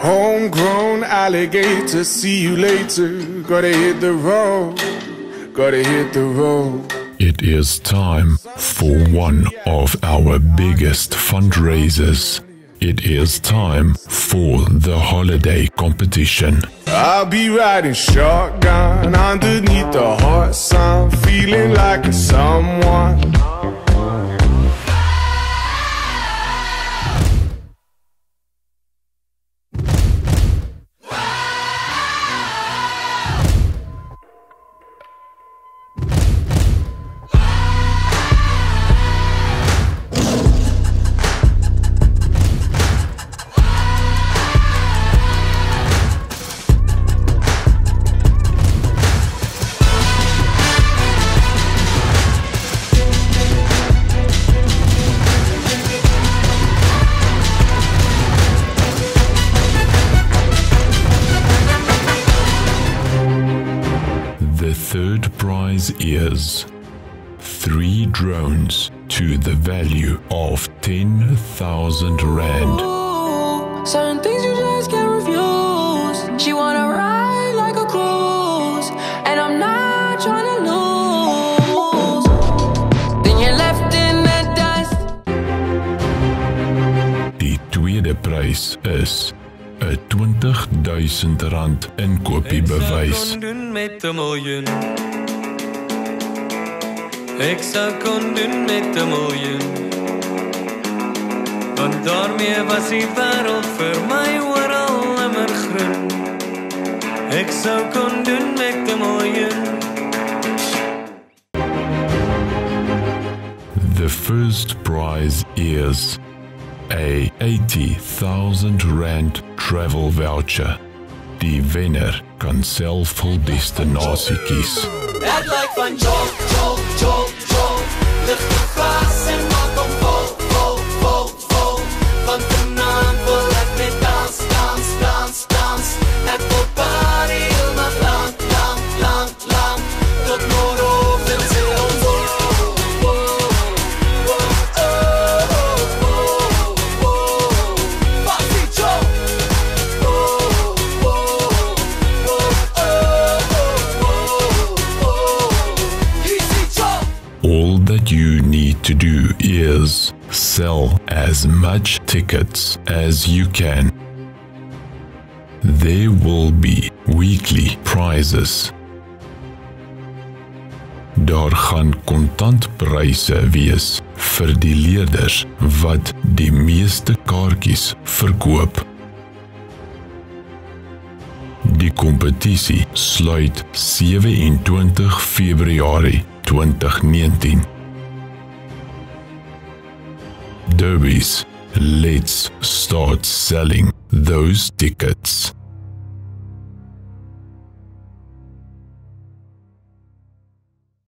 Homegrown alligator, see you later. Gotta hit the road, gotta hit the road. It is time for one of our biggest fundraisers. It is time for the holiday competition. I'll be riding shotgun underneath the hot sun, feeling like a someone. The third prize is 3 drones to the value of 10,000 rand. Ooh, certain things you just can't refuse. She wanna ride like a cruise, and I'm not trying to lose. Then you're left in the dust. Die tweede prys is 'n 20,000 rand inkopiesbewys. Ek sou kon doen met 'n miljoen. Ek sou kon doen met 'n miljoen. Want daarmee was die wêreld vir my oral immer groen. Ek sou kon doen met 'n miljoen. The first prize is a 80,000 rand travel voucher. Die wenner kan self hul destinasie kies. Het lyk van jol, jol, jol, jol. Lig die glas en maak hom vol, vol, vol, vol. Want vanaand wil ek net dans, dans, dans, dans. Ek wil party heel nag lang, lang, lang, lang. Tot môreoggend sê ons wow, wow, wow, oh, oh, oh, oh. Party jol. All that you need to do is sell as much tickets as you can. There will be weekly prizes. Daar gaan kontantpryse wees vir die leerders wat die meeste kaartjies verkoop. Die kompetisie sluit 27 Februarie 2019. Derbies, let's start selling those tickets.